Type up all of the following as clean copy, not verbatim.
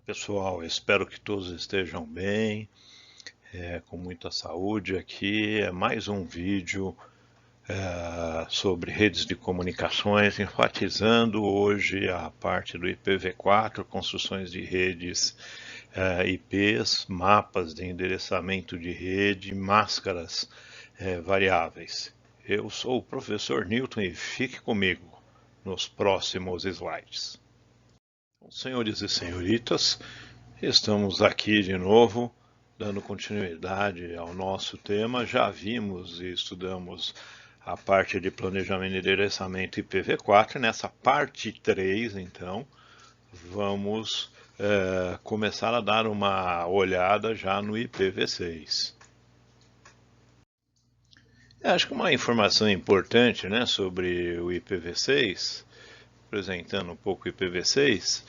Pessoal, espero que todos estejam bem, com muita saúde. Aqui é mais um vídeo sobre redes de comunicações, enfatizando hoje a parte do IPv4, construções de redes IPs, mapas de endereçamento de rede, máscaras variáveis. Eu sou o professor Newton e fique comigo nos próximos slides. Senhores e senhoritas, estamos aqui de novo, dando continuidade ao nosso tema. Já vimos e estudamos a parte de planejamento e endereçamento IPv4. Nessa parte 3, então, vamos começar a dar uma olhada já no IPv6. Acho que uma informação importante, né, sobre o IPv6, apresentando um pouco o IPv6,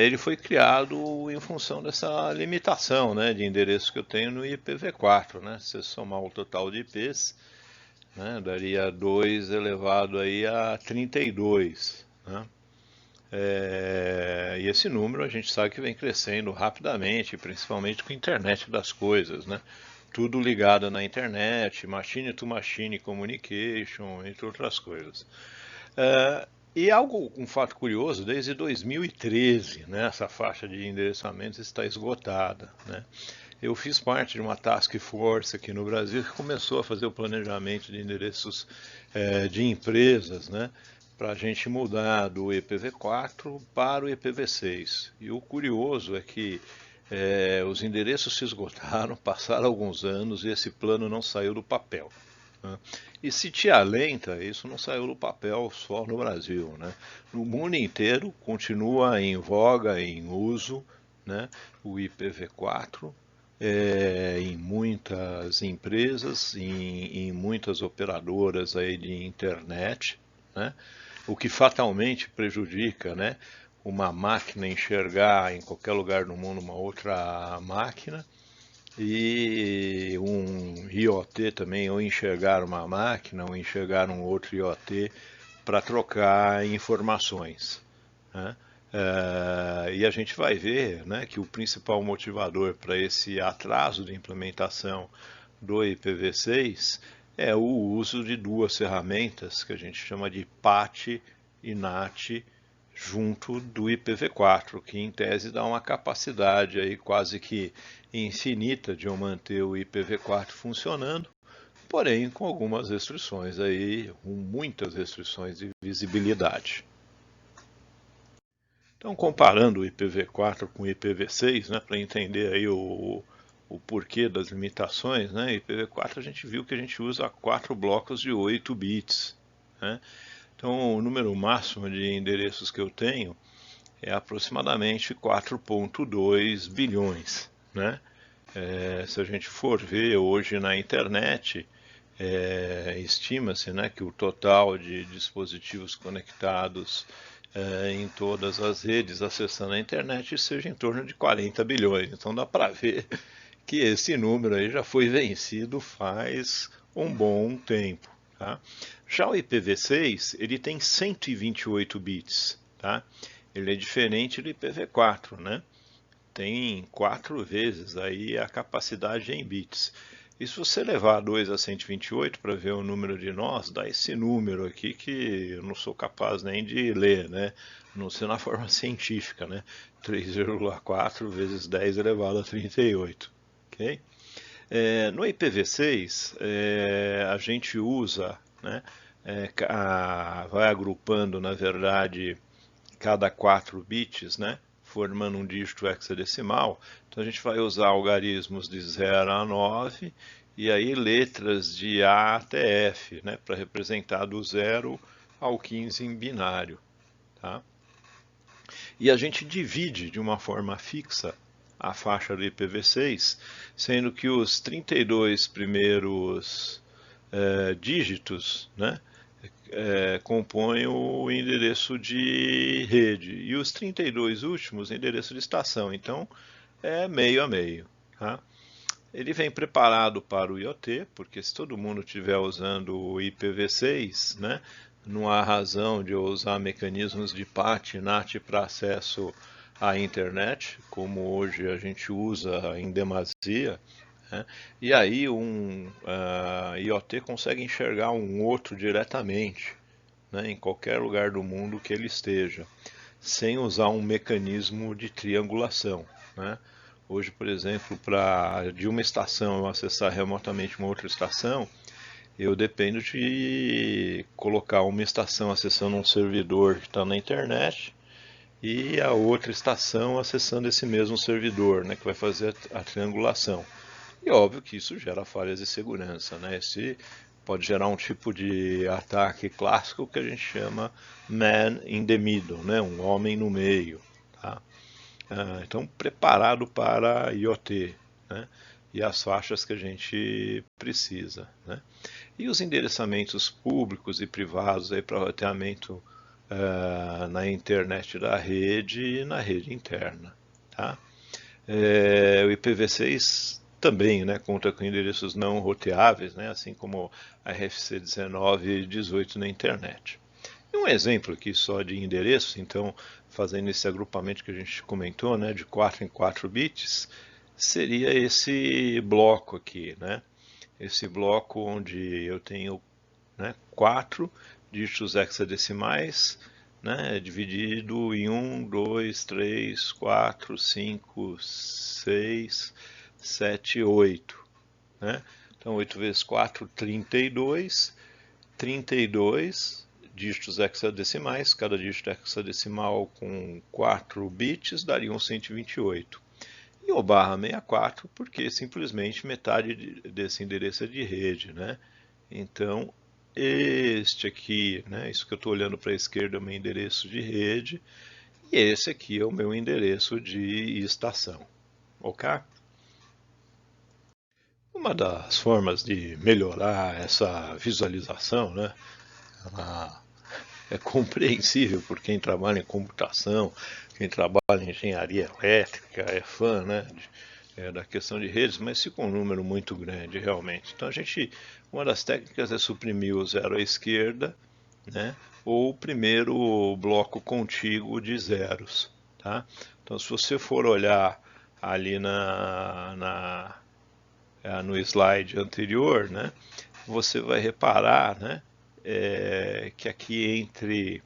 ele foi criado em função dessa limitação, né, de endereço que eu tenho no IPv4, né? Se você somar o total de IPs, né, daria 2 elevado aí a 32, né? E esse número a gente sabe que vem crescendo rapidamente, principalmente com a internet das coisas, né? Tudo ligado na internet, machine to machine communication, entre outras coisas. E um fato curioso, desde 2013, né, essa faixa de endereçamentos está esgotada, né? Eu fiz parte de uma task force aqui no Brasil que começou a fazer o planejamento de endereços de empresas, né, para a gente mudar do IPv4 para o IPv6. E o curioso é que os endereços se esgotaram, passaram alguns anos e esse plano não saiu do papel. E se te alenta, isso não saiu do papel só no Brasil, né? No mundo inteiro continua em voga, em uso, né, o IPv4, em muitas empresas, em muitas operadoras aí de internet, né? O que fatalmente prejudica, né, uma máquina enxergar em qualquer lugar do mundo uma outra máquina, e um IoT também, ou enxergar uma máquina, ou enxergar um outro IoT para trocar informações, né? E a gente vai ver, né, que o principal motivador para esse atraso de implementação do IPv6 é o uso de duas ferramentas que a gente chama de PAT e NAT junto do IPv4, que em tese dá uma capacidade aí quase que infinita de eu manter o IPv4 funcionando, porém com algumas restrições aí, muitas restrições de visibilidade. Então, comparando o IPv4 com o IPv6, né, para entender aí o porquê das limitações, né, IPv4 a gente viu que a gente usa 4 blocos de 8 bits, né? Então, o número máximo de endereços que eu tenho é aproximadamente 4,2 bilhões, né? Se a gente for ver hoje na internet, estima-se, né, que o total de dispositivos conectados em todas as redes acessando a internet seja em torno de 40 bilhões. Então dá para ver que esse número aí já foi vencido faz um bom tempo. Tá? Já o IPv6 ele tem 128 bits. Tá? Ele é diferente do IPv4, né? Tem 4 vezes aí a capacidade em bits. E se você levar 2 a 128 para ver o número de nós, dá esse número aqui que eu não sou capaz nem de ler, né? Não sei na forma científica, né? 3,4 vezes 10 elevado a 38. Okay? No IPv6, a gente usa, né, vai agrupando, na verdade, cada 4 bits, né, formando um dígito hexadecimal. Então a gente vai usar algarismos de 0 a 9 e aí letras de A até F, né, para representar do 0 ao 15 em binário. Tá? E a gente divide de uma forma fixa a faixa do IPv6, sendo que os 32 primeiros dígitos, né, compõem o endereço de rede e os 32 últimos endereço de estação. Então é meio a meio. Tá? Ele vem preparado para o IoT, porque se todo mundo estiver usando o IPv6, né, não há razão de eu usar mecanismos de PAT e NAT para acesso a internet, como hoje a gente usa em demasia, né? E aí um IoT consegue enxergar um outro diretamente, né, em qualquer lugar do mundo que ele esteja, sem usar um mecanismo de triangulação, né? Hoje, por exemplo, para de uma estação eu acessar remotamente uma outra estação, eu dependo de colocar uma estação acessando um servidor que está na internet e a outra estação acessando esse mesmo servidor, né, que vai fazer a triangulação. E óbvio que isso gera falhas de segurança, né? Esse pode gerar um tipo de ataque clássico que a gente chama man in the middle, né? Um homem no meio, tá? Então, preparado para IoT, né? E as faixas que a gente precisa, né? E os endereçamentos públicos e privados aí para roteamento na internet da rede e na rede interna, tá? O IPv6 também, né, conta com endereços não roteáveis, né, assim como a RFC 19 e 18 na internet. E um exemplo aqui só de endereços, então, fazendo esse agrupamento que a gente comentou, né, de 4 em 4 bits, seria esse bloco aqui, né? Esse bloco onde eu tenho, né, 4 dígitos hexadecimais, né, dividido em 1, 2, 3, 4, 5, 6, 7, 8. Né? Então 8 vezes 4, 32. 32 dígitos hexadecimais, cada dígito hexadecimal com 4 bits daria um 128. E o barra 64, porque simplesmente metade desse endereço é de rede, né? Então, este aqui, né, isso que eu estou olhando para a esquerda é o meu endereço de rede, e esse aqui é o meu endereço de estação, ok? Uma das formas de melhorar essa visualização, né, ela é compreensível por quem trabalha em computação, quem trabalha em engenharia elétrica, é fã, né, da questão de redes, mas fica um número muito grande realmente. Então uma das técnicas é suprimir o zero à esquerda, né, ou o primeiro bloco contíguo de zeros, tá? Então se você for olhar ali no slide anterior, né, você vai reparar, né, que aqui entre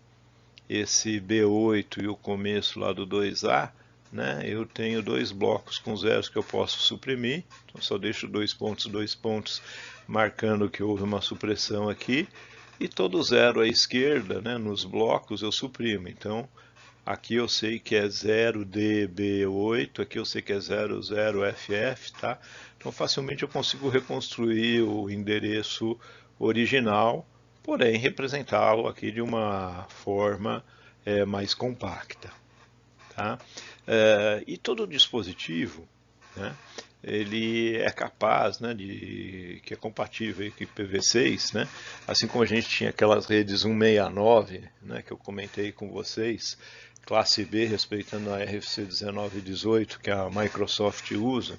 esse B8 e o começo lá do 2A, né, eu tenho dois blocos com zeros que eu posso suprimir, então só deixo dois pontos, marcando que houve uma supressão aqui, e todo zero à esquerda, né, nos blocos eu suprimo, então aqui eu sei que é 0DB8, aqui eu sei que é 00FF, tá? Então facilmente eu consigo reconstruir o endereço original, porém representá-lo aqui de uma forma mais compacta, tá? E todo dispositivo, né, ele é capaz, né, que é compatível com IPv6, né, assim como a gente tinha aquelas redes 169, né, que eu comentei com vocês, classe B respeitando a RFC 19 e 18 que a Microsoft usa.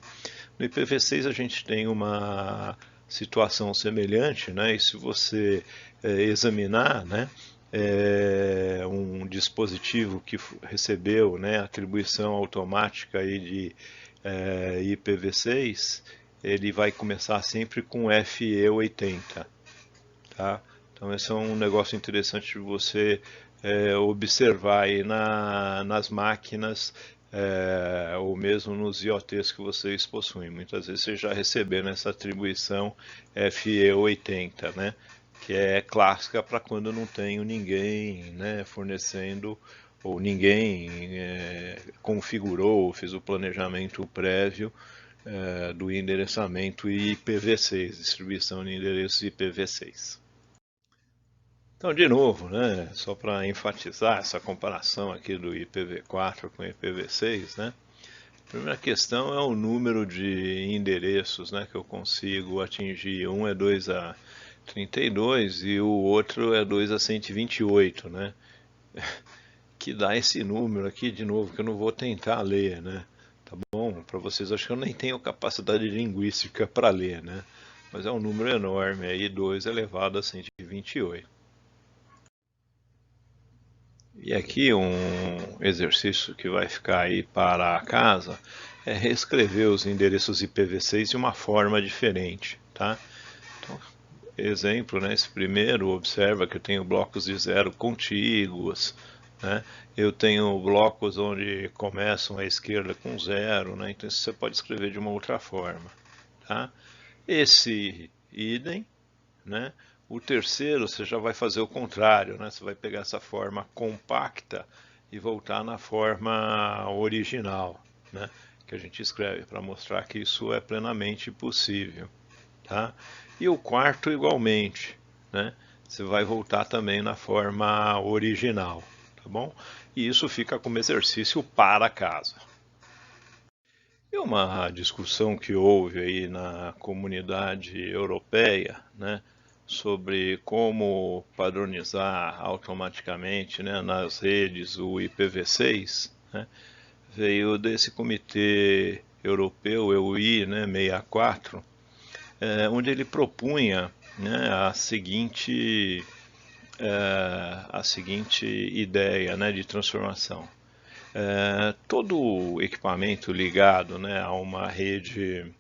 No IPv6 a gente tem uma situação semelhante, né, e se você examinar, né, um dispositivo que recebeu, né, atribuição automática aí de IPv6, ele vai começar sempre com FE80, tá? Então esse é um negócio interessante de você observar aí nas máquinas ou mesmo nos IoTs que vocês possuem. Muitas vezes vocês já receberam essa atribuição FE80, né? Que é clássica para quando não tenho ninguém, né, fornecendo ou ninguém configurou ou fez o planejamento prévio do endereçamento IPv6, distribuição de endereços IPv6. Então, de novo, né, só para enfatizar essa comparação aqui do IPv4 com o IPv6, né, a primeira questão é o número de endereços, né, que eu consigo atingir. Um é 2 a 32 e o outro é 2 a 128, né, que dá esse número aqui, de novo, que eu não vou tentar ler, né, tá bom? Para vocês, acho que eu nem tenho capacidade linguística para ler, né, mas é um número enorme aí, 2 elevado a 128. E aqui um exercício que vai ficar aí para casa é reescrever os endereços IPv6 de uma forma diferente, tá? Então, exemplo, né? Esse primeiro, observa que eu tenho blocos de zero contíguos, né? Eu tenho blocos onde começam à esquerda com zero, né? Então isso você pode escrever de uma outra forma, tá? Esse idem, né? O terceiro você já vai fazer o contrário, né? Você vai pegar essa forma compacta e voltar na forma original, né? Que a gente escreve para mostrar que isso é plenamente possível, tá? E o quarto igualmente, né? Você vai voltar também na forma original, tá bom? E isso fica como exercício para casa. E uma discussão que houve aí na comunidade europeia, né, sobre como padronizar automaticamente, né, nas redes o IPv6, né, veio desse comitê europeu, EUI, né, 64, onde ele propunha, né, a seguinte ideia, né, de transformação. Todo equipamento ligado, né, a uma rede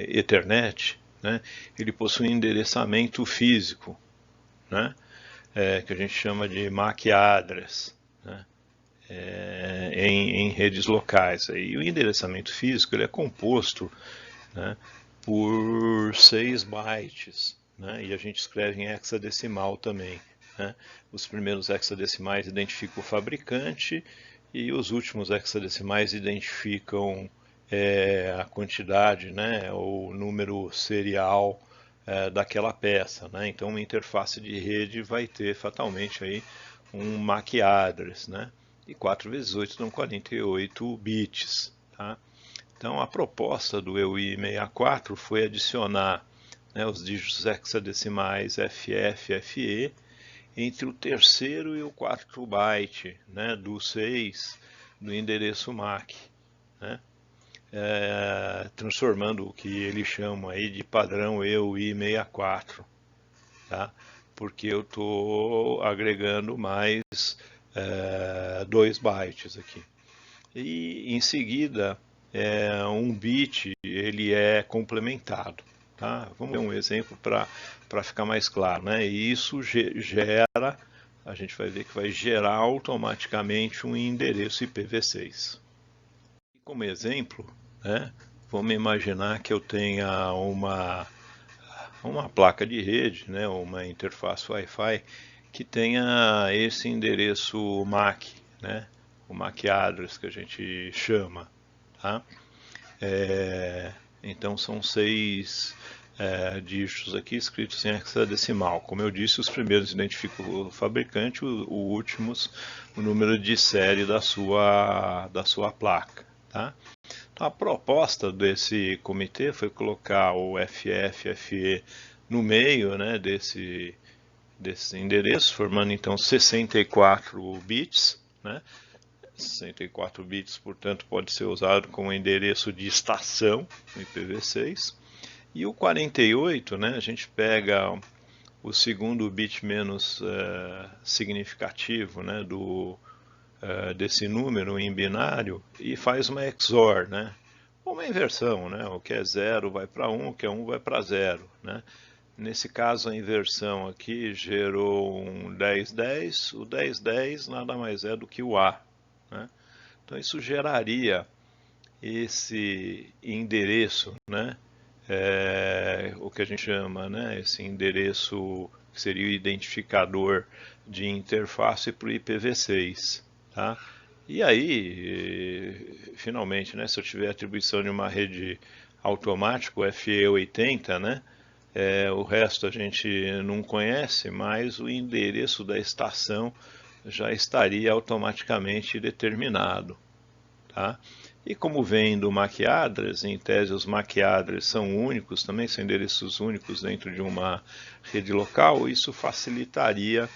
Ethernet, né, ele possui um endereçamento físico, né, que a gente chama de MAC address, né, em redes locais. E o endereçamento físico ele é composto, né, por 6 bytes, né, e a gente escreve em hexadecimal também, né. Os primeiros hexadecimais identificam o fabricante e os últimos hexadecimais identificam a quantidade, né, o número serial daquela peça, né. Então uma interface de rede vai ter fatalmente aí um MAC address, né, e 4 vezes 8 dão 48 bits, tá? Então a proposta do EUI 64 foi adicionar, né, os dígitos hexadecimais FF, FE entre o terceiro e o quarto byte, né, do 6 do endereço MAC, né, transformando o que eles chamam aí de padrão EUI 64, tá? Porque eu estou agregando mais 2 bytes aqui. E em seguida, um bit ele é complementado. Tá? Vamos ver um exemplo para ficar mais claro, né? E isso gera, a gente vai ver que vai gerar automaticamente um endereço IPv6. E como exemplo, né, vamos imaginar que eu tenha uma placa de rede, né, uma interface Wi-Fi que tenha esse endereço MAC, né, o MAC address que a gente chama, tá? Então são 6 dígitos aqui escritos em hexadecimal. Como eu disse, os primeiros identificam o fabricante, os últimos o número de série da sua placa, tá? Então, a proposta desse comitê foi colocar o FF, FE no meio, né, desse endereço, formando então 64 bits, né? 64 bits, portanto, pode ser usado como endereço de estação no IPv6. E o 48, né, a gente pega o segundo bit menos significativo, né, desse número em binário e faz uma XOR, né? Uma inversão, né? O que é 0 vai para 1, o que é 1 vai para 0, né? Nesse caso a inversão aqui gerou um 1010, o 1010 nada mais é do que o A, né? Então isso geraria esse endereço, né? O que a gente chama, né? Esse endereço que seria o identificador de interface para o IPv6, tá? E aí, finalmente, né, se eu tiver atribuição de uma rede automática, o FE80, né, o resto a gente não conhece, mas o endereço da estação já estaria automaticamente determinado, tá? E como vem do MAC address, em tese os MAC address são únicos, também são endereços únicos dentro de uma rede local, isso facilitaria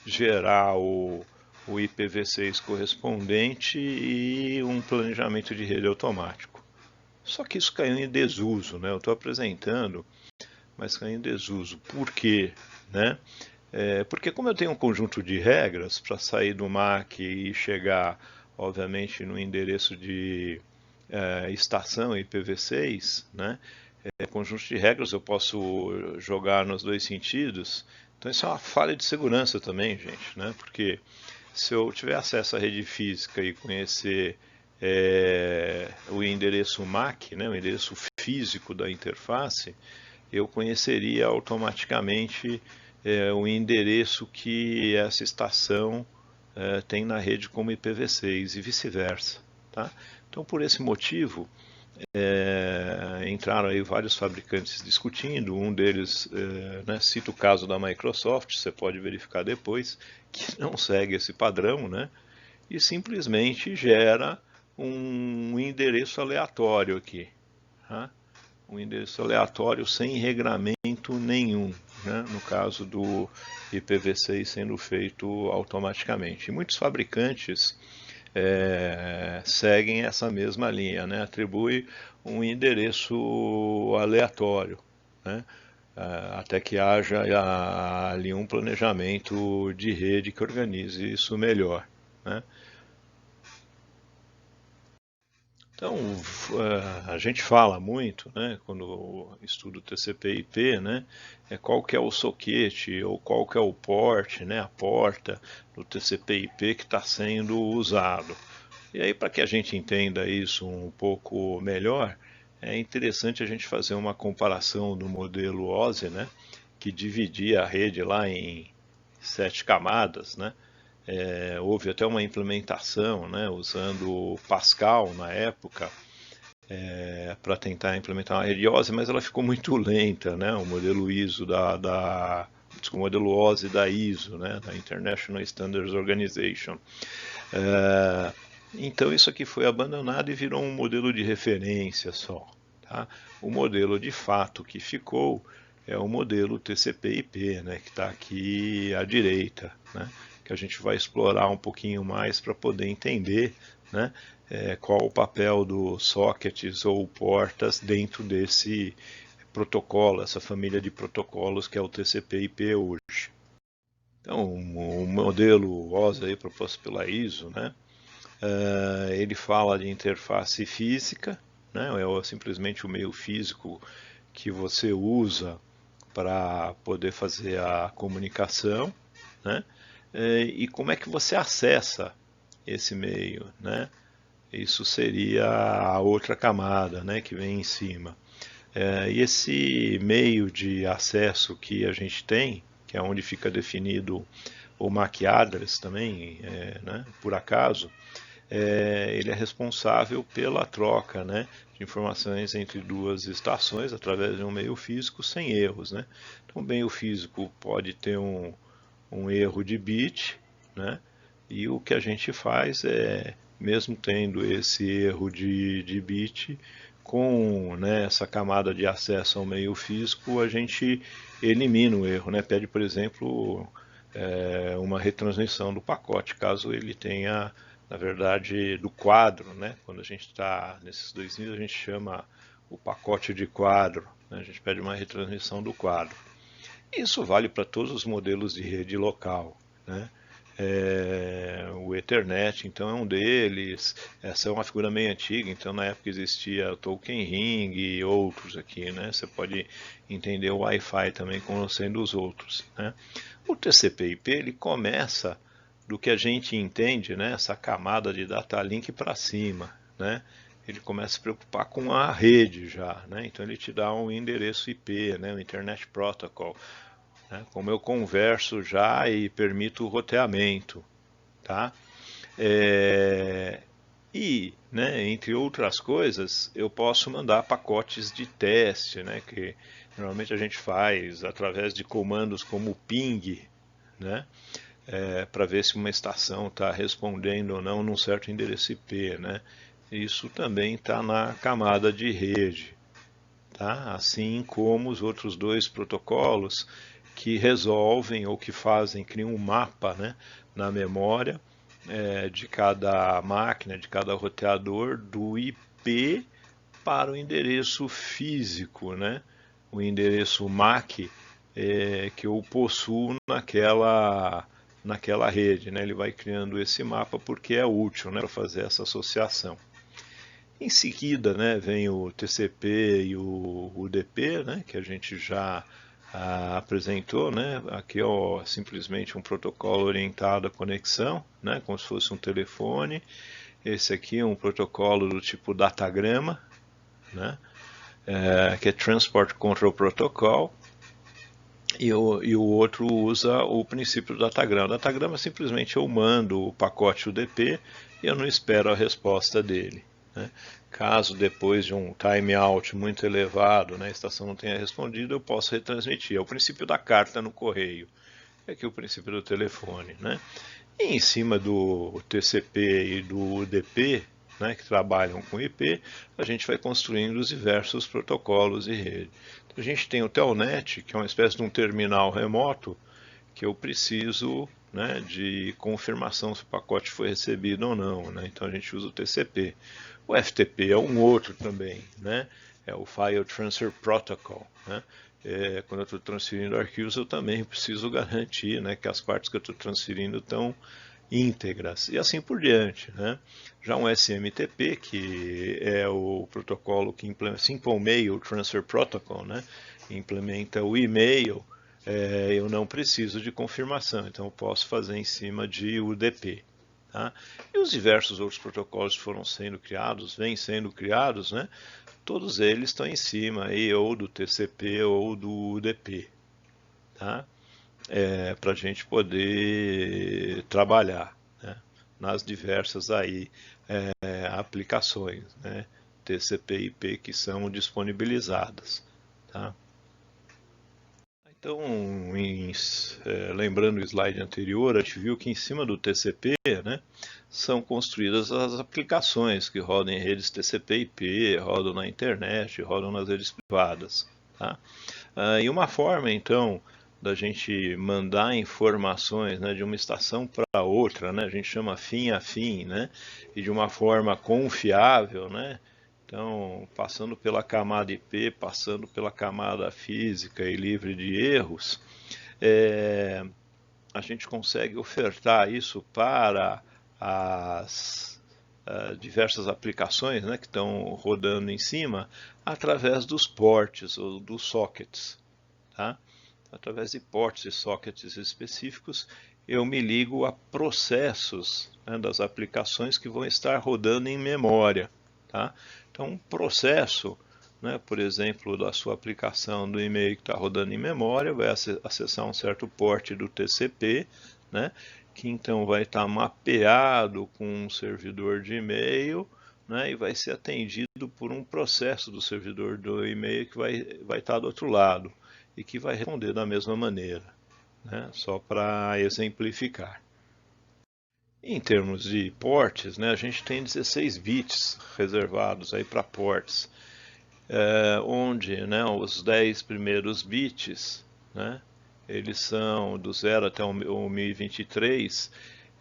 gerar o IPv6 correspondente e um planejamento de rede automático. Só que isso caiu em desuso, né? Eu estou apresentando, mas caiu em desuso. Por quê? Né? Porque como eu tenho um conjunto de regras para sair do MAC e chegar, obviamente, no endereço de estação IPv6, né? Conjunto de regras eu posso jogar nos dois sentidos. Então isso é uma falha de segurança também, gente, né? Porque se eu tiver acesso à rede física e conhecer o endereço MAC, né, o endereço físico da interface, eu conheceria automaticamente o endereço que essa estação tem na rede como IPv6 e vice-versa. Tá? Então, por esse motivo, entraram aí vários fabricantes discutindo, um deles né, cita o caso da Microsoft, você pode verificar depois, que não segue esse padrão, né, e simplesmente gera um endereço aleatório aqui. Tá? Um endereço aleatório sem regramento nenhum, né, no caso do IPv6 sendo feito automaticamente. E muitos fabricantes seguem essa mesma linha, né? Atribui um endereço aleatório, né? Até que haja ali um planejamento de rede que organize isso melhor, né? Então, a gente fala muito, né, quando estuda o TCP/IP, né, qual que é o soquete ou qual que é o port, né, a porta do TCP/IP que está sendo usado. E aí, para que a gente entenda isso um pouco melhor, é interessante a gente fazer uma comparação do modelo OSI, né, que dividia a rede lá em 7 camadas, né? Houve até uma implementação, né, usando Pascal na época, para tentar implementar uma rede OSI, mas ela ficou muito lenta, né? O modelo ISO o modelo OSI da ISO, né, da International Standards Organization. Então isso aqui foi abandonado e virou um modelo de referência só. Tá? O modelo de fato que ficou é o modelo TCP/IP, né, que está aqui à direita, né, que a gente vai explorar um pouquinho mais para poder entender, né, qual o papel dos sockets ou portas dentro desse protocolo, essa família de protocolos que é o TCP/IP hoje. Então, o modelo OSI aí proposto pela ISO, né, ele fala de interface física, né, é simplesmente o meio físico que você usa para poder fazer a comunicação, né, e como é que você acessa esse meio, né? Isso seria a outra camada, né, que vem em cima. E esse meio de acesso que a gente tem, que é onde fica definido o MAC address também, né, por acaso, ele é responsável pela troca, né, de informações entre duas estações através de um meio físico sem erros, né? Então, o meio físico pode ter um erro de bit, né? E o que a gente faz é, mesmo tendo esse erro de bit, com, né, essa camada de acesso ao meio físico, a gente elimina o erro, né? Pede, por exemplo, uma retransmissão do pacote, caso ele tenha, na verdade, do quadro, né? Quando a gente está nesses dois níveis, a gente chama o pacote de quadro, né? A gente pede uma retransmissão do quadro. Isso vale para todos os modelos de rede local, né? O Ethernet, então, é um deles. Essa é uma figura meio antiga, então na época existia o Token Ring e outros aqui, né? Você pode entender o Wi-Fi também como sendo os outros, né? O TCP/IP ele começa do que a gente entende, né? Essa camada de data link para cima, né? Ele começa a se preocupar com a rede já, né? Então ele te dá um endereço IP, né? O Internet Protocol, né? Como eu converso já e permito o roteamento, tá? E, né, entre outras coisas, eu posso mandar pacotes de teste, né, que normalmente a gente faz através de comandos como ping, né, para ver se uma estação está respondendo ou não num certo endereço IP, né. Isso também está na camada de rede, tá? Assim como os outros dois protocolos que resolvem ou que fazem, criam um mapa, né, na memória de cada máquina, de cada roteador, do IP para o endereço físico, né? O endereço MAC que eu possuo naquela rede, né? Ele vai criando esse mapa porque é útil, né, para fazer essa associação. Em seguida, né, vem o TCP e o UDP, né, que a gente já apresentou, né? Aqui é simplesmente um protocolo orientado à conexão, né, como se fosse um telefone. Esse aqui é um protocolo do tipo datagrama, né, que é Transport Control Protocol. E o outro usa o princípio do datagrama. O datagrama simplesmente eu mando o pacote UDP e eu não espero a resposta dele, né? Caso depois de um timeout muito elevado, né, a estação não tenha respondido, eu posso retransmitir. É o princípio da carta no correio. É aqui o princípio do telefone, né? E em cima do TCP e do UDP, né, que trabalham com IP, a gente vai construindo os diversos protocolos e rede. Então, a gente tem o Telnet, que é uma espécie de um terminal remoto, que eu preciso, né, de confirmação se o pacote foi recebido ou não, né? Então a gente usa o TCP. O FTP é um outro também, né? É o File Transfer Protocol, né? Quando eu estou transferindo arquivos, eu também preciso garantir, né, que as partes que eu estou transferindo estão íntegras e assim por diante, né? Já um SMTP, que é o protocolo que implementa Simple Mail Transfer Protocol, né? Implementa o e-mail, eu não preciso de confirmação, então eu posso fazer em cima de UDP. Tá? E os diversos outros protocolos que foram sendo criados, vêm sendo criados, né? Todos eles estão em cima aí, ou do TCP ou do UDP. Tá? Para a gente poder trabalhar, né, nas diversas aí, aplicações, né, TCP/IP que são disponibilizadas. Tá? Então, lembrando o slide anterior, a gente viu que em cima do TCP, né, são construídas as aplicações que rodam em redes TCP/IP, rodam na internet, rodam nas redes privadas. Tá? E uma forma, então, da gente mandar informações, né, de uma estação para outra, né, a gente chama fim a fim, né, e de uma forma confiável, né, então, passando pela camada IP, passando pela camada física e livre de erros, é, a gente consegue ofertar isso para as diversas aplicações, né, que estão rodando em cima através dos ports ou dos sockets. Tá? Através de ports e sockets específicos, eu me ligo a processos, né, das aplicações que vão estar rodando em memória. Tá? Então, um processo, né, por exemplo, da sua aplicação do e-mail que está rodando em memória, vai acessar um certo porte do TCP, né, que então vai estar mapeado com um servidor de e-mail, né, e vai ser atendido por um processo do servidor do e-mail que vai estar do outro lado e que vai responder da mesma maneira, né, só para exemplificar. Em termos de ports, né, a gente tem 16 bits reservados aí para ports, onde, né, os 10 primeiros bits, né, eles são do 0 até o 1023,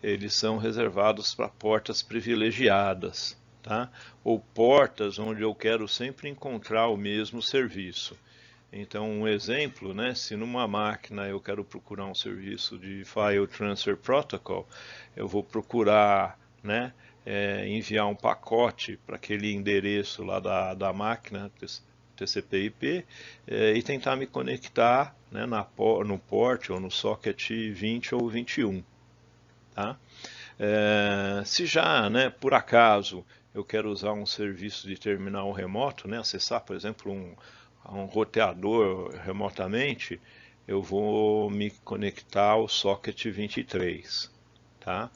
eles são reservados para portas privilegiadas, tá? Ou portas onde eu quero sempre encontrar o mesmo serviço. Então, um exemplo, né, se numa máquina eu quero procurar um serviço de File Transfer Protocol, eu vou procurar, né, enviar um pacote para aquele endereço lá da máquina TCP/IP, e tentar me conectar, né, no port ou no socket 20 ou 21. Tá? Se já, né, por acaso, eu quero usar um serviço de terminal remoto, né, acessar, por exemplo, um roteador remotamente, eu vou me conectar ao socket 23. Tá?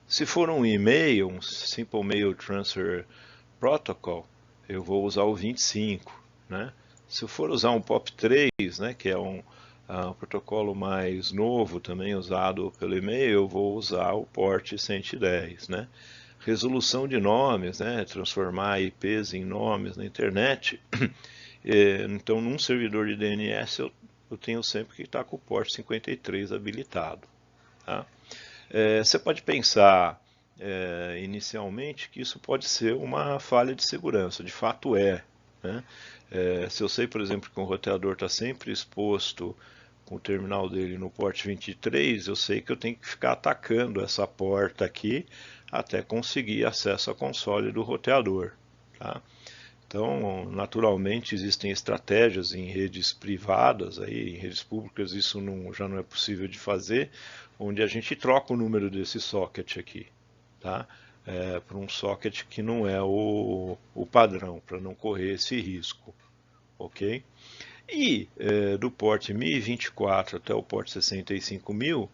Se for um e-mail, um Simple Mail Transfer Protocol, eu vou usar o 25. Né? Se eu for usar um POP3, né, que é um protocolo mais novo, também usado pelo e-mail, eu vou usar o port 110. Né? Resolução de nomes, né, transformar IPs em nomes na internet. Então, num servidor de DNS, eu tenho sempre que estar com o port 53 habilitado. Tá? Você pode pensar inicialmente que isso pode ser uma falha de segurança, de fato é. Né? Se eu sei, por exemplo, que um roteador está sempre exposto com o terminal dele no port 23, eu sei que eu tenho que ficar atacando essa porta aqui até conseguir acesso à console do roteador. Tá? Então, naturalmente, existem estratégias em redes privadas, aí, em redes públicas isso já não é possível de fazer, onde a gente troca o número desse socket aqui, tá? Para um socket que não é o padrão, para não correr esse risco, ok? E do port 1024 até o port 65.000,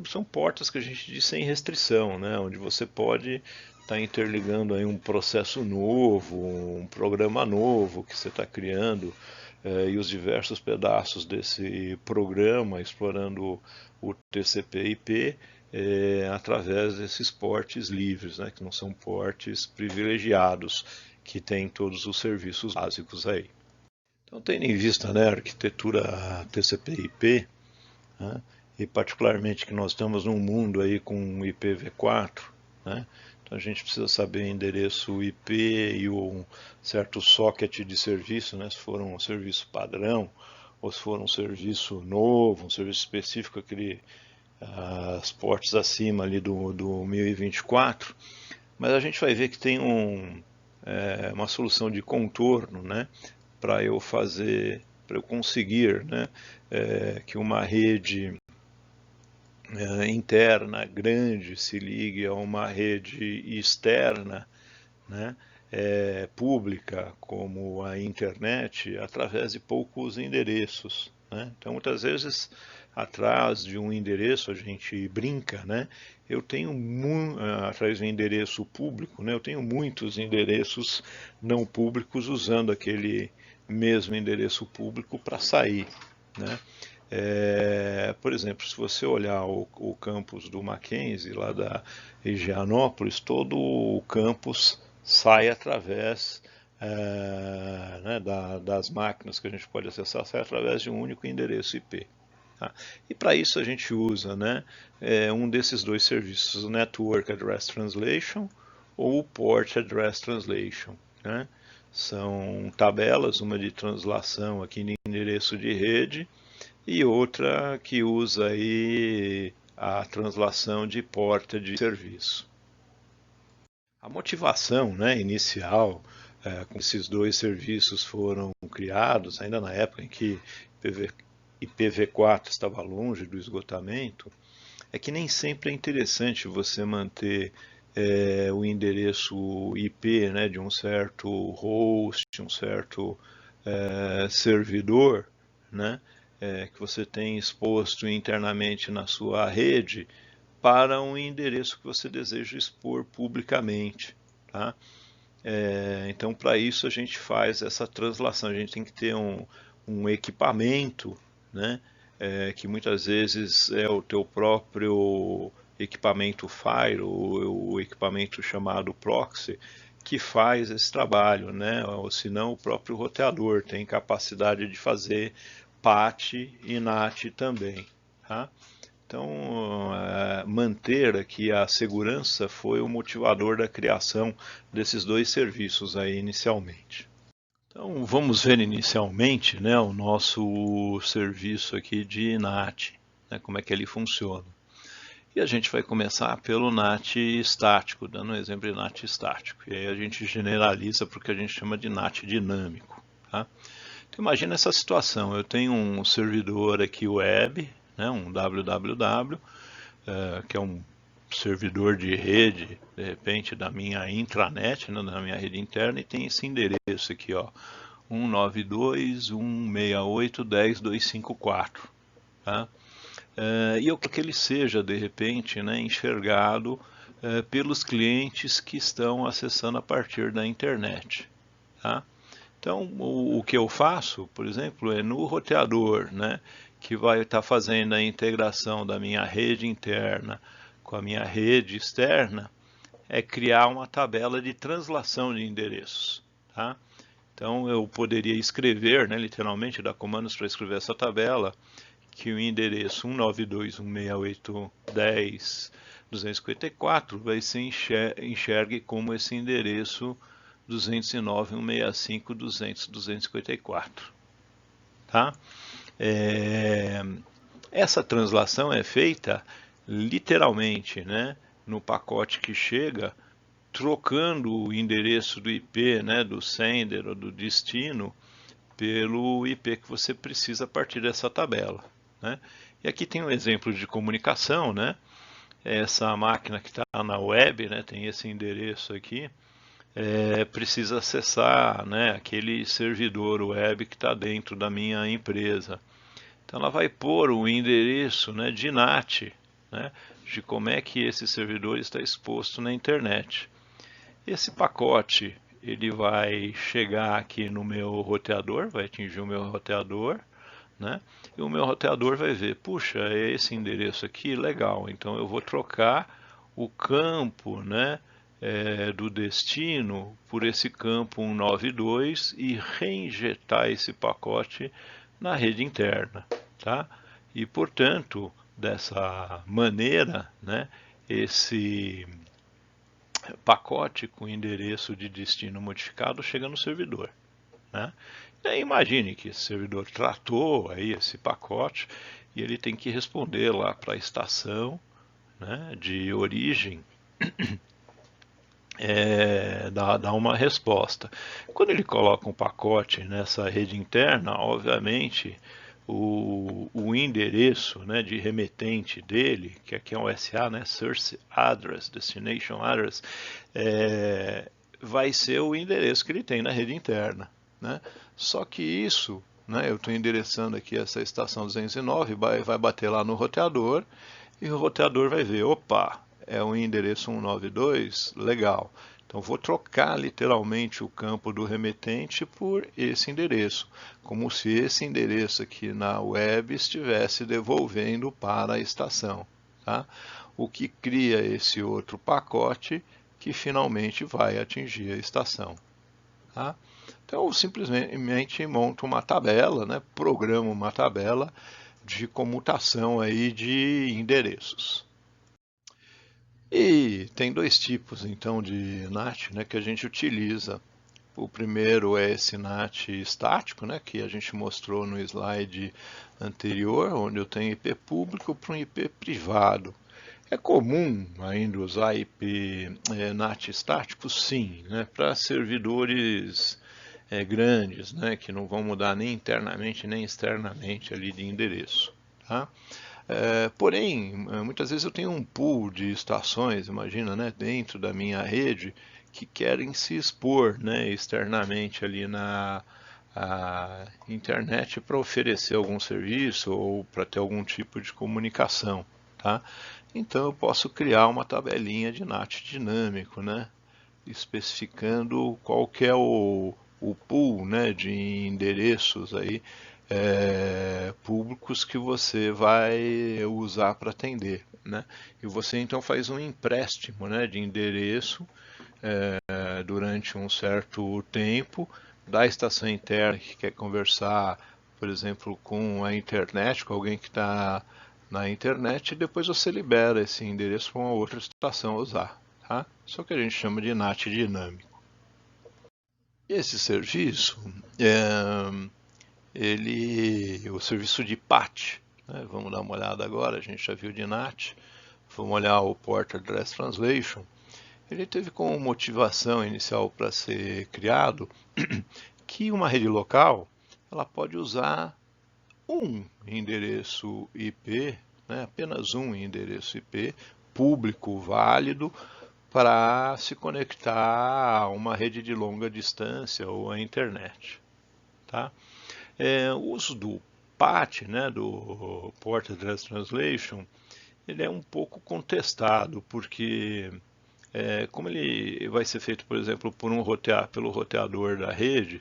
são portas que a gente diz sem restrição, né? Onde você pode estar interligando aí um processo novo, um programa novo que você está criando, e os diversos pedaços desse programa explorando o TCP/IP através desses portes livres, né? Que não são portes privilegiados, que têm todos os serviços básicos aí. Então, tendo em vista, né, a arquitetura TCP/IP, né, e particularmente que nós estamos num mundo aí com IPv4, né, então a gente precisa saber o endereço IP e um certo socket de serviço, né, se for um serviço padrão ou se for um serviço novo, um serviço específico, as portas acima ali do 1024, mas a gente vai ver que tem uma solução de contorno, né, para eu conseguir, né, que uma rede interna grande se ligue a uma rede externa, né, pública, como a internet, através de poucos endereços, né? Então, muitas vezes, atrás de um endereço, a gente brinca, né? Eu tenho, atrás de um endereço público, né, eu tenho muitos endereços não públicos usando aquele mesmo endereço público para sair, né? Por exemplo, se você olhar o campus do Mackenzie, lá da Higienópolis, todo o campus sai através né, das máquinas que a gente pode acessar, sai através de um único endereço IP. Tá? E para isso a gente usa, né, um desses dois serviços, o Network Address Translation ou o Port Address Translation. Né? São tabelas, uma de translação aqui de endereço de rede e outra que usa aí a translação de porta de serviço. A motivação, né, inicial com esses dois serviços foram criados, ainda na época em que IPv4 estava longe do esgotamento, é que nem sempre é interessante você manter o endereço IP, né, de um certo host, um certo servidor, né, que você tem exposto internamente na sua rede, para um endereço que você deseja expor publicamente. Tá? Então, para isso, a gente faz essa translação. A gente tem que ter um equipamento, né, que muitas vezes é o teu próprio equipamento Fire, ou o equipamento chamado proxy, que faz esse trabalho, né? Ou se não, o próprio roteador tem capacidade de fazer PAT e NAT também. Tá? Então, manter aqui a segurança foi o motivador da criação desses dois serviços aí inicialmente. Então, vamos ver inicialmente, né, o nosso serviço aqui de NAT, né, como é que ele funciona. E a gente vai começar pelo NAT estático, dando um exemplo de NAT estático. E aí a gente generaliza para o que a gente chama de NAT dinâmico. Tá? Então, imagina essa situação, eu tenho um servidor aqui web, né, um www, que é um servidor de rede, de repente, da minha intranet, né, da minha rede interna, e tem esse endereço aqui, ó, 192.168.10.254. Tá? E eu quero que ele seja, de repente, né, enxergado pelos clientes que estão acessando a partir da internet. Tá? Então, o que eu faço, por exemplo, é no roteador, né, que vai estar fazendo a integração da minha rede interna com a minha rede externa, é criar uma tabela de translação de endereços. Tá? Então, eu poderia escrever, né, literalmente, dar comandos para escrever essa tabela, que o endereço 192.168.10.254 vai ser enxergue como esse endereço 209.165.200.254. Tá? Essa translação é feita literalmente, né, no pacote que chega, trocando o endereço do IP, né, do sender ou do destino, pelo IP que você precisa a partir dessa tabela, né? E aqui tem um exemplo de comunicação, né? Essa máquina que está na web, né, tem esse endereço aqui, precisa acessar, né, aquele servidor web que está dentro da minha empresa. Então ela vai pôr o endereço, né, de NAT, né, de como é que esse servidor está exposto na internet. Esse pacote ele vai chegar aqui no meu roteador, vai atingir o meu roteador, né? E o meu roteador vai ver, puxa, é esse endereço aqui, legal. Então eu vou trocar o campo, né, do destino por esse campo 192 e reinjetar esse pacote na rede interna, tá? E portanto, dessa maneira, né, esse pacote com endereço de destino modificado chega no servidor, né? E aí imagine que esse servidor tratou aí esse pacote e ele tem que responder lá para a estação, né, de origem, dar uma resposta. Quando ele coloca um pacote nessa rede interna, obviamente o endereço, né, de remetente dele, que aqui é um SA, né, Source Address, Destination Address, vai ser o endereço que ele tem na rede interna, né? Só que isso, né, eu estou endereçando aqui essa estação 209, vai bater lá no roteador e o roteador vai ver, opa, é um endereço 192, legal. Então vou trocar literalmente o campo do remetente por esse endereço, como se esse endereço aqui na web estivesse devolvendo para a estação, tá? O que cria esse outro pacote que finalmente vai atingir a estação, tá? Então eu simplesmente monto uma tabela, né? Programo uma tabela de comutação aí de endereços. E tem dois tipos então de NAT, né, que a gente utiliza. O primeiro é esse NAT estático, né, que a gente mostrou no slide anterior, onde eu tenho IP público para um IP privado. É comum ainda usar IP NAT estático? Sim, né, para servidores grandes, né, que não vão mudar nem internamente nem externamente ali de endereço. Tá? Porém, muitas vezes eu tenho um pool de estações, imagina, né, dentro da minha rede, que querem se expor, né, externamente ali na internet para oferecer algum serviço ou para ter algum tipo de comunicação, tá? Então eu posso criar uma tabelinha de NAT dinâmico, né, especificando qual que é o pool, né, de endereços aí públicos que você vai usar para atender, né? E você então faz um empréstimo, né, de endereço durante um certo tempo da estação interna que quer conversar, por exemplo, com a internet, com alguém que está na internet, e depois você libera esse endereço para uma outra estação usar, tá? Isso é o que a gente chama de NAT dinâmico. Esse serviço o serviço de PAT, né? Vamos dar uma olhada agora, a gente já viu de NAT, vamos olhar o Port Address Translation. Ele teve como motivação inicial para ser criado que uma rede local ela pode usar um endereço IP, né? Apenas um endereço IP público válido para se conectar a uma rede de longa distância ou à internet, tá? O uso do PAT, né, do Port Address Translation, ele é um pouco contestado, porque como ele vai ser feito, por exemplo, pelo roteador da rede,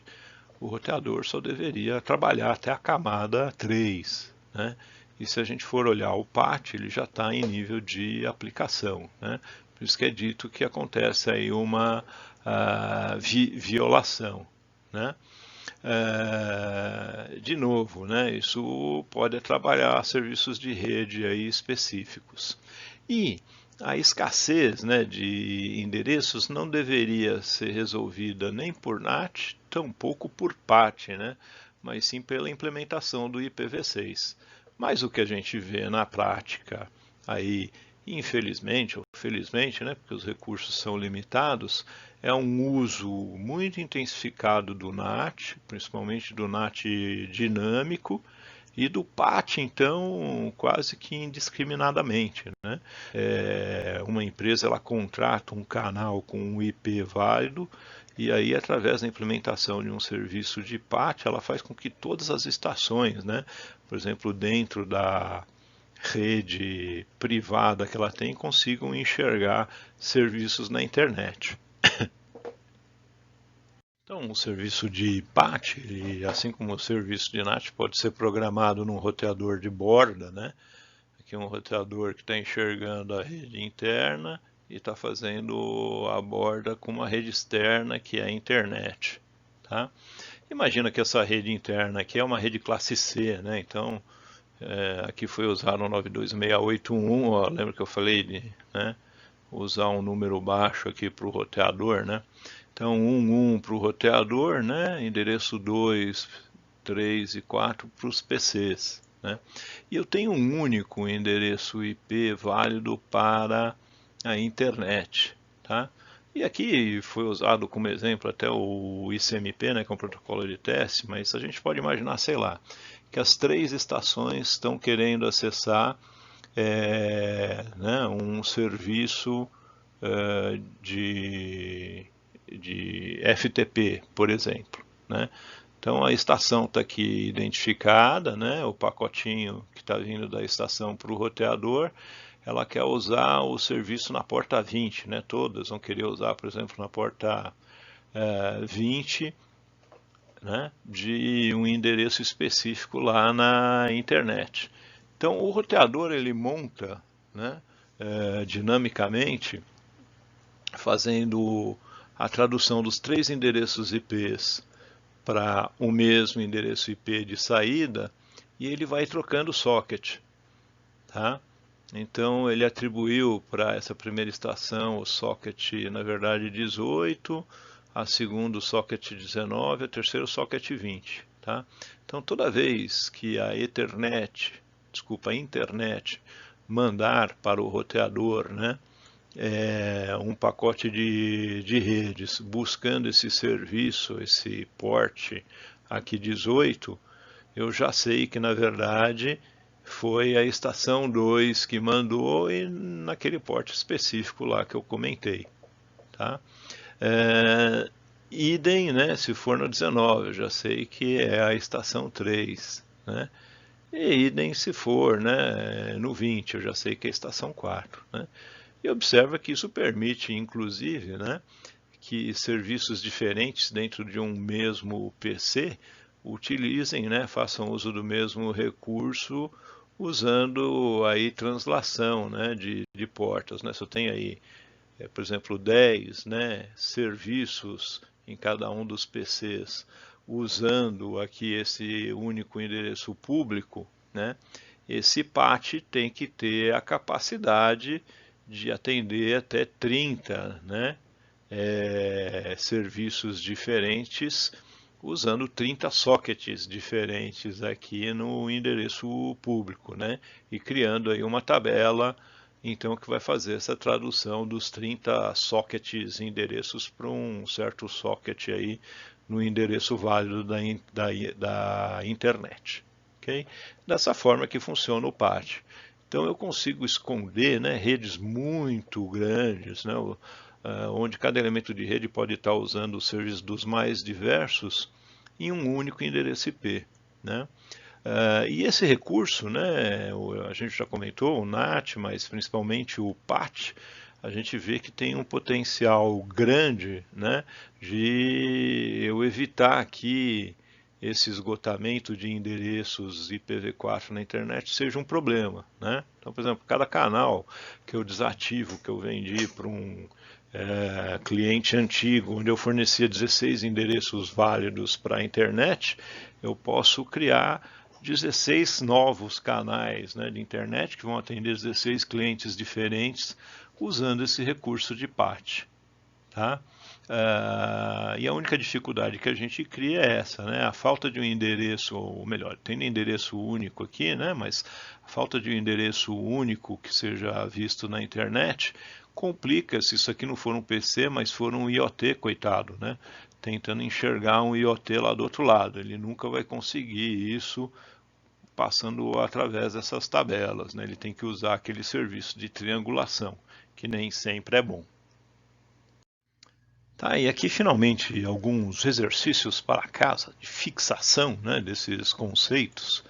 o roteador só deveria trabalhar até a camada 3, né? E se a gente for olhar o PAT, ele já está em nível de aplicação, né? Por isso que é dito que acontece aí uma violação, né? De novo, né, isso pode trabalhar serviços de rede aí específicos. E a escassez, né, de endereços não deveria ser resolvida nem por NAT, tampouco por PAT, né, mas sim pela implementação do IPv6. Mas o que a gente vê na prática aí, infelizmente ou felizmente, né, porque os recursos são limitados, é um uso muito intensificado do NAT, principalmente do NAT dinâmico, e do PAT, então, quase que indiscriminadamente, né? Uma empresa ela contrata um canal com um IP válido e aí, através da implementação de um serviço de PAT, ela faz com que todas as estações, né? Por exemplo, dentro da rede privada que ela tem, consigam enxergar serviços na internet. Então, o serviço de PAT, assim como o serviço de NAT, pode ser programado num roteador de borda, né? Aqui é um roteador que está enxergando a rede interna e está fazendo a borda com uma rede externa, que é a internet. Tá? Imagina que essa rede interna aqui é uma rede classe C, né? Então, aqui foi usado um 92681, ó, lembra que eu falei de, né, usar um número baixo aqui para o roteador, né? Então, 1 para o roteador, né? Endereço 2, 3 e 4 para os PCs. Né? E eu tenho um único endereço IP válido para a internet. Tá? E aqui foi usado como exemplo até o ICMP, né, que é um protocolo de teste, mas a gente pode imaginar, sei lá, que as 3 estações estão querendo acessar né, um serviço de FTP, por exemplo. Né? Então a estação está aqui identificada, né, o pacotinho que está vindo da estação para o roteador, ela quer usar o serviço na porta 20, né, todas vão querer usar, por exemplo, na porta 20, né, de um endereço específico lá na internet. Então o roteador ele monta, né, dinamicamente, fazendo a tradução dos 3 endereços IPs para o mesmo endereço IP de saída e ele vai trocando o socket. Tá? Então ele atribuiu para essa primeira estação o socket, na verdade, 18, a segunda o socket 19, a terceira o socket 20. Tá? Então toda vez que a internet mandar para o roteador, né, um pacote de redes buscando esse serviço, esse port aqui 18, eu já sei que na verdade foi a estação 2 que mandou e naquele port específico lá que eu comentei. Tá? Idem, né, se for no 19, eu já sei que é a estação 3. Né? E idem se for, né, no 20, eu já sei que é a estação 4. Né? E observa que isso permite, inclusive, né, que serviços diferentes dentro de um mesmo PC utilizem, né, façam uso do mesmo recurso usando aí translação, né, de portas. Né? Se eu tenho aí, por exemplo, 10, né, serviços em cada um dos PCs usando aqui esse único endereço público, né, esse PAT tem que ter a capacidade de atender até 30, né, serviços diferentes usando 30 sockets diferentes aqui no endereço público, né? E criando aí uma tabela, então, que vai fazer essa tradução dos 30 sockets endereços para um certo socket aí no endereço válido da internet. Okay? Dessa forma que funciona o PAT. Então eu consigo esconder, né, redes muito grandes, né, onde cada elemento de rede pode estar usando os serviços dos mais diversos em um único endereço IP. Né? E esse recurso, né, a gente já comentou, o NAT, mas principalmente o PAT, a gente vê que tem um potencial grande, né, de eu evitar aqui esse esgotamento de endereços IPv4 na internet seja um problema. Né? Então, por exemplo, cada canal que eu desativo, que eu vendi para um cliente antigo, onde eu fornecia 16 endereços válidos para a internet, eu posso criar 16 novos canais, né, de internet que vão atender 16 clientes diferentes usando esse recurso de PAT. Tá? E a única dificuldade que a gente cria é essa, né? A falta de um endereço, ou melhor, tem endereço único aqui, né? Mas a falta de um endereço único que seja visto na internet complica se isso aqui não for um PC, mas for um IoT, coitado, né? Tentando enxergar um IoT lá do outro lado. Ele nunca vai conseguir isso passando através dessas tabelas, né? Ele tem que usar aquele serviço de triangulação, que nem sempre é bom. Tá, e aqui finalmente alguns exercícios para casa, de fixação, né, desses conceitos.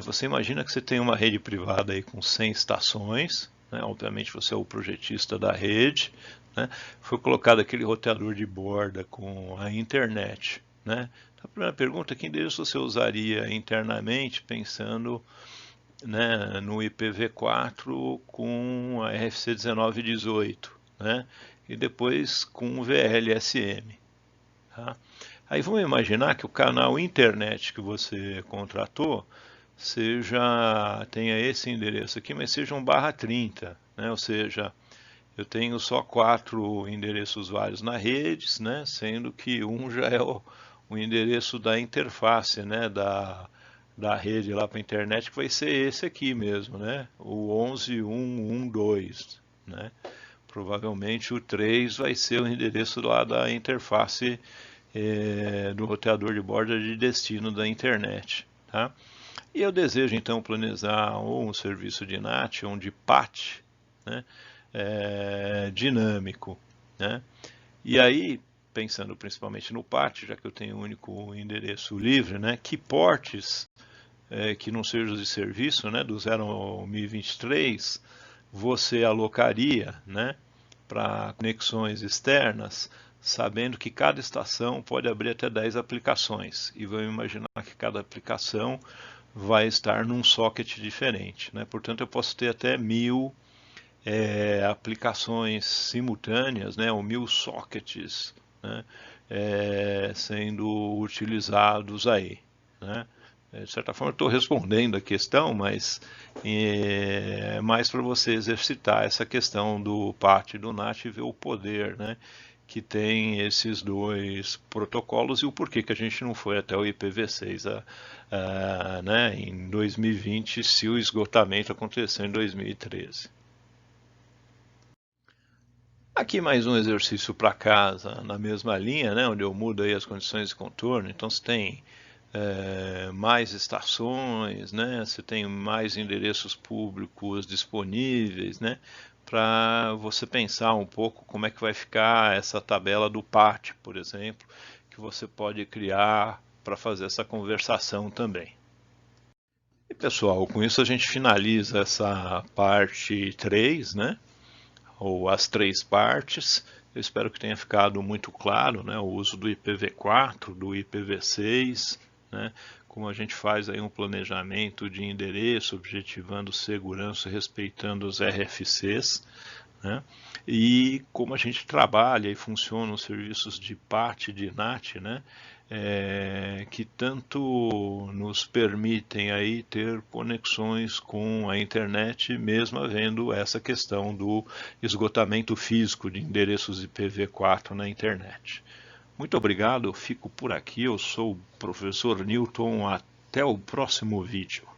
Você imagina que você tem uma rede privada aí com 100 estações, né, obviamente você é o projetista da rede, né, foi colocado aquele roteador de borda com a internet. Né. A primeira pergunta é: que endereço você usaria internamente pensando, né, no IPv4 com a RFC 1918, né, e depois com o VLSM. Tá? Aí vamos imaginar que o canal internet que você contratou tenha esse endereço aqui, mas seja um /30, né? Ou seja, eu tenho só 4 endereços vários na rede, né? Sendo que um já é o endereço da interface, né? Da rede lá para a internet, que vai ser esse aqui mesmo, né? O 11.1.1.2, né? Provavelmente o 3 vai ser o endereço lá da interface do roteador de borda de destino da internet. Tá? E eu desejo então planejar ou um serviço de NAT ou um de PAT, né, dinâmico. Né? E aí, pensando principalmente no PAT, já que eu tenho um único endereço livre, né, que portes que não sejam de serviço, né, do 0 ao 1023, você alocaria, né, para conexões externas, sabendo que cada estação pode abrir até 10 aplicações. E vamos imaginar que cada aplicação vai estar num socket diferente. Né? Portanto, eu posso ter até 1000 aplicações simultâneas, né, ou 1000 sockets, né, sendo utilizados aí. Né? De certa forma, estou respondendo a questão, mas é mais para você exercitar essa questão do PAT e do NAT e ver o poder, né, que tem esses dois protocolos e o porquê que a gente não foi até o IPv6 né, em 2020, se o esgotamento aconteceu em 2013. Aqui mais um exercício para casa, na mesma linha, né, onde eu mudo aí as condições de contorno. Então, você tem mais estações, né? Você tem mais endereços públicos disponíveis, né? Para você pensar um pouco como é que vai ficar essa tabela do PAT, por exemplo, que você pode criar para fazer essa conversação também. E pessoal, com isso a gente finaliza essa parte 3, né? Ou as 3 partes. Eu espero que tenha ficado muito claro, né, o uso do IPv4, do IPv6, né, como a gente faz aí um planejamento de endereço, objetivando segurança, respeitando os RFCs, né, e como a gente trabalha e funciona os serviços de PAT e de NAT, né, que tanto nos permitem aí ter conexões com a internet, mesmo havendo essa questão do esgotamento físico de endereços IPv4 na internet. Muito obrigado, eu fico por aqui, eu sou o professor Newton, até o próximo vídeo.